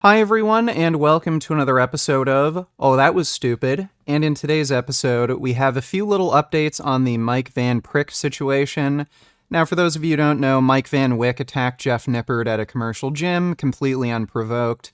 Hi everyone, and welcome to another episode of Oh, That Was Stupid. And in today's episode, we have a few little updates on the Mike Van Prick situation. Now, for those of you who don't know, Mike Van Wyck attacked Jeff Nippard at a commercial gym, completely unprovoked.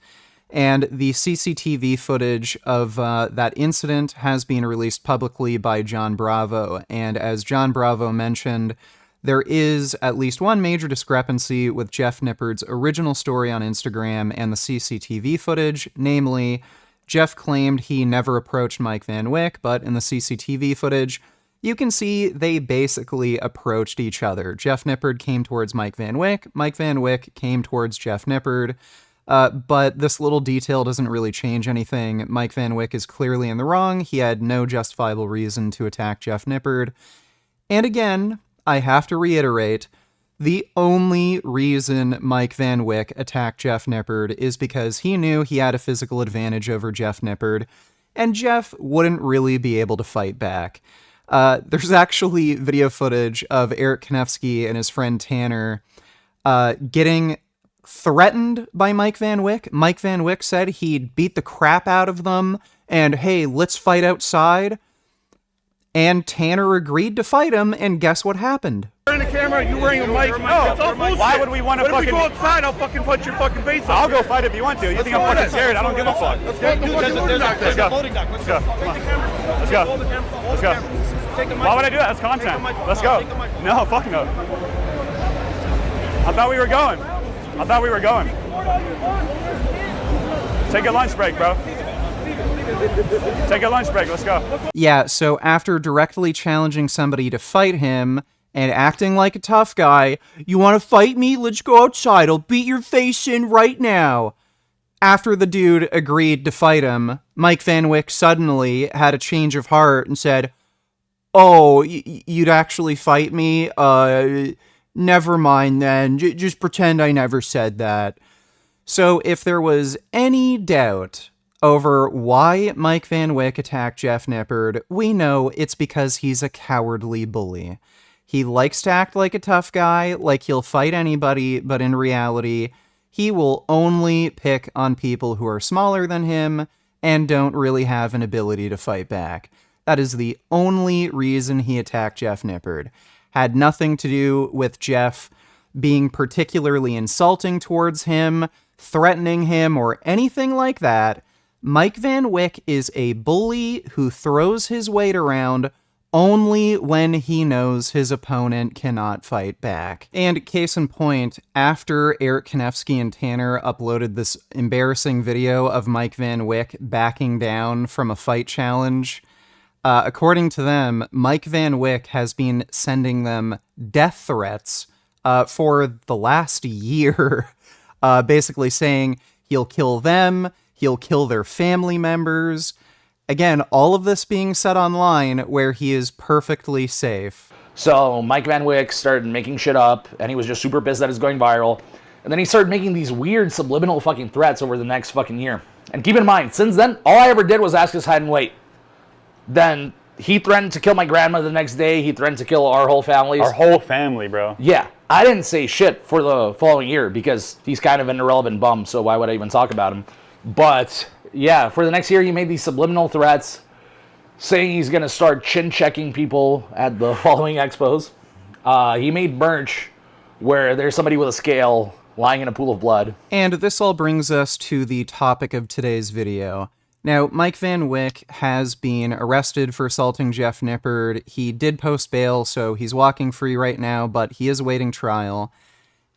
And the CCTV footage of that incident has been released publicly by John Bravo. And as John Bravo mentioned, there is at least one major discrepancy with Jeff Nippard's original story on Instagram and the CCTV footage, namely, Jeff claimed he never approached Mike Van Wyck, but in the CCTV footage, you can see they basically approached each other. Jeff Nippard came towards Mike Van Wyck came towards Jeff Nippard, but this little detail doesn't really change anything. Mike Van Wyck is clearly in the wrong. He had no justifiable reason to attack Jeff Nippard. And again, I have to reiterate, the only reason Mike Van Wyck attacked Jeff Nippard is because he knew he had a physical advantage over Jeff Nippard, and Jeff wouldn't really be able to fight back. There's actually video footage of Eric Kanefsky and his friend Tanner getting threatened by Mike Van Wyck. Mike Van Wyck said he'd beat the crap out of them, and hey, let's fight outside. And Tanner agreed to fight him, and guess what happened? You're in the camera, you wearing a mic. Why would we want to fucking... If we go outside, I'll fucking punch your fucking face off. I'll go fight if you want to. You think I'm fucking scared? I don't give a fuck. Let's go. Let's go. Let's go. Let's go. Let's go. Why would I do that? That's content. Let's go. No, fuck no. I thought we were going. Take a lunch break, bro. Take a lunch break, let's go. Yeah, so after directly challenging somebody to fight him and acting like a tough guy, you want to fight me? Let's go outside. I'll beat your face in right now. After the dude agreed to fight him, Mike Van Wyck suddenly had a change of heart and said, "Oh, you'd actually fight me? Never mind then. Just pretend I never said that." So if there was any doubt over why Mike Van Wyck attacked Jeff Nippard, we know it's because he's a cowardly bully. He likes to act like a tough guy, like he'll fight anybody, but in reality, he will only pick on people who are smaller than him and don't really have an ability to fight back. That is the only reason he attacked Jeff Nippard. Had nothing to do with Jeff being particularly insulting towards him, threatening him, or anything like that. Mike Van Wyck is a bully who throws his weight around only when he knows his opponent cannot fight back. And case in point, after Eric Kanefsky and Tanner uploaded this embarrassing video of Mike Van Wyck backing down from a fight challenge, according to them, Mike Van Wyck has been sending them death threats for the last year, basically saying he'll kill them, he'll kill their family members. Again, all of this being said online where he is perfectly safe. So Mike Van Wyck started making shit up, and he was just super pissed that it's going viral. And then he started making these weird subliminal fucking threats over the next fucking year. And keep in mind, since then, all I ever did was ask his height and weight. Then he threatened to kill my grandma the next day. He threatened to kill our whole family. Our whole family, bro. Yeah. I didn't say shit for the following year because he's kind of an irrelevant bum, so why would I even talk about him? But, yeah, for the next year, he made these subliminal threats saying he's going to start chin-checking people at the following expos. He made merch where there's somebody with a scale lying in a pool of blood. And this all brings us to the topic of today's video. Now, Mike Van Wyck has been arrested for assaulting Jeff Nippard. He did post bail, so he's walking free right now, but he is awaiting trial.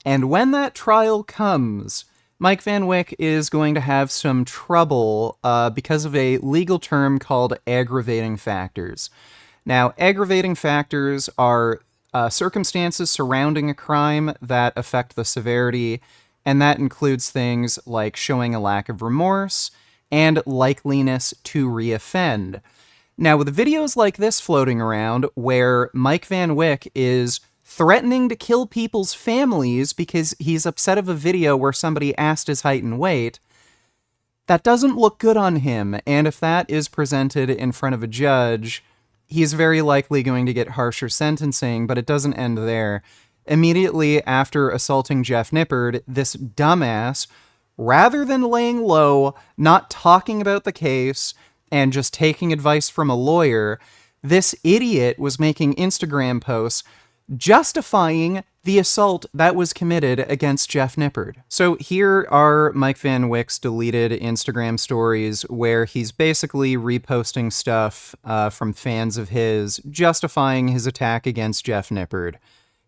And when that trial comes, Mike Van Wyck is going to have some trouble because of a legal term called aggravating factors. Now, aggravating factors are circumstances surrounding a crime that affect the severity, and that includes things like showing a lack of remorse and likeliness to reoffend. Now, with videos like this floating around where Mike Van Wyck is threatening to kill people's families because he's upset of a video where somebody asked his height and weight, that doesn't look good on him, and if that is presented in front of a judge, he's very likely going to get harsher sentencing, but it doesn't end there. Immediately after assaulting Jeff Nippard, this dumbass rather than laying low, not talking about the case, and just taking advice from a lawyer, this idiot was making Instagram posts justifying the assault that was committed against Jeff Nippard. So here are Mike Van Wyck's deleted Instagram stories where he's basically reposting stuff from fans of his, justifying his attack against Jeff Nippard.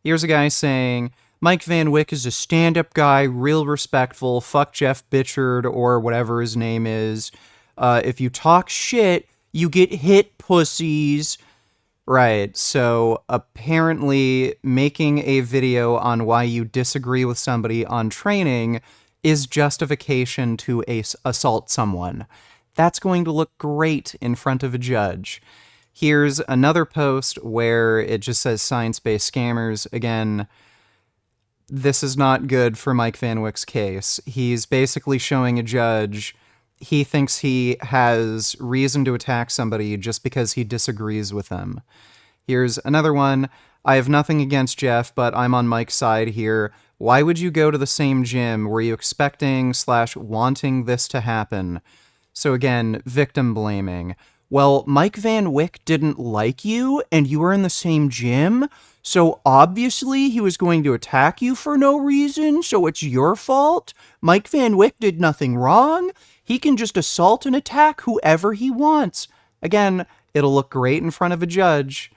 Here's a guy saying, Mike Van Wyck is a stand-up guy, real respectful, fuck Jeff Bitchard or whatever his name is. If you talk shit, you get hit, pussies. Right, so apparently making a video on why you disagree with somebody on training is justification to assault someone. That's going to look great in front of a judge. Here's another post where it just says science-based scammers. Again, this is not good for Mike Van Wyck's case. He's basically showing a judge he thinks he has reason to attack somebody just because he disagrees with them. Here's another one. I have nothing against Jeff, but I'm on Mike's side here. Why would you go to the same gym? Were you expecting/wanting this to happen? So again, victim blaming. Well, Mike Van Wyck didn't like you, and you were in the same gym, so obviously he was going to attack you for no reason, so it's your fault? Mike Van Wyck did nothing wrong? He can just assault and attack whoever he wants. Again, it'll look great in front of a judge.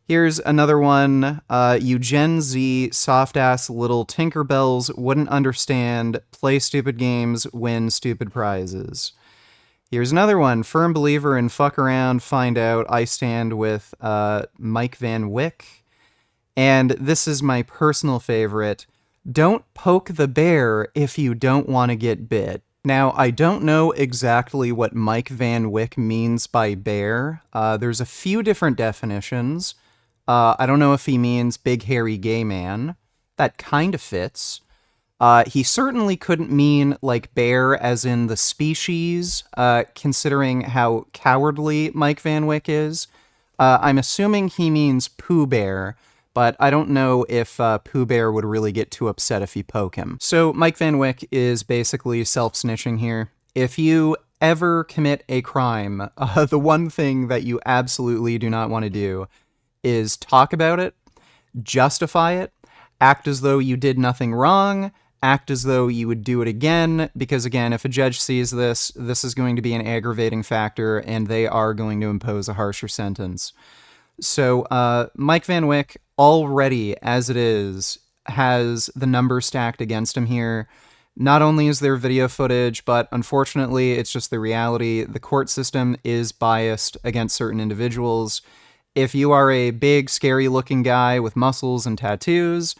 Here's another one. You Gen Z soft-ass little Tinkerbells wouldn't understand. Play stupid games, win stupid prizes. Here's another one. Firm believer in fuck around, find out. I stand with Mike Van Wyck. And this is my personal favorite. Don't poke the bear if you don't want to get bit. Now, I don't know exactly what Mike Van Wyck means by bear. There's a few different definitions. I don't know if he means big hairy gay man. That kind of fits. He certainly couldn't mean like bear as in the species, considering how cowardly Mike Van Wyck is. I'm assuming he means Pooh Bear, but I don't know if Pooh Bear would really get too upset if you poke him. So Mike Van Wyck is basically self-snitching here. If you ever commit a crime, the one thing that you absolutely do not want to do is talk about it, justify it, act as though you did nothing wrong, act as though you would do it again, because again, if a judge sees this, this is going to be an aggravating factor, and they are going to impose a harsher sentence. So Mike Van Wyck, already as it is, has the number stacked against him here. Not only is there video footage, but unfortunately, it's just the reality. The court system is biased against certain individuals. If you are a big, scary-looking guy with muscles and tattoos,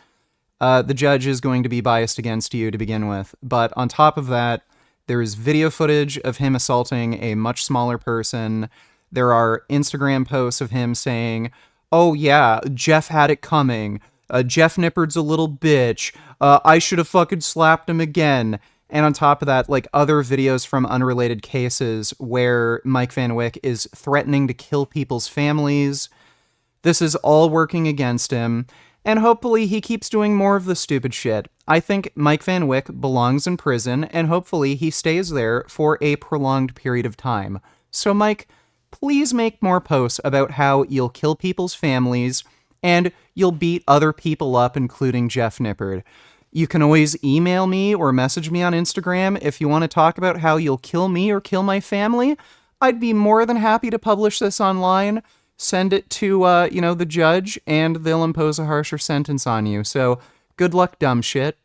the judge is going to be biased against you to begin with. But on top of that, there is video footage of him assaulting a much smaller person. There are Instagram posts of him saying, oh yeah, Jeff had it coming. Jeff Nippard's a little bitch. I should have fucking slapped him again. And on top of that, like other videos from unrelated cases where Mike Van Wyck is threatening to kill people's families. This is all working against him. And hopefully he keeps doing more of the stupid shit. I think Mike Van Wyck belongs in prison, and hopefully he stays there for a prolonged period of time. So Mike, please make more posts about how you'll kill people's families, and you'll beat other people up, including Jeff Nippard. You can always email me or message me on Instagram if you want to talk about how you'll kill me or kill my family. I'd be more than happy to publish this online. Send it to, the judge, and they'll impose a harsher sentence on you. So, good luck, dumb shit.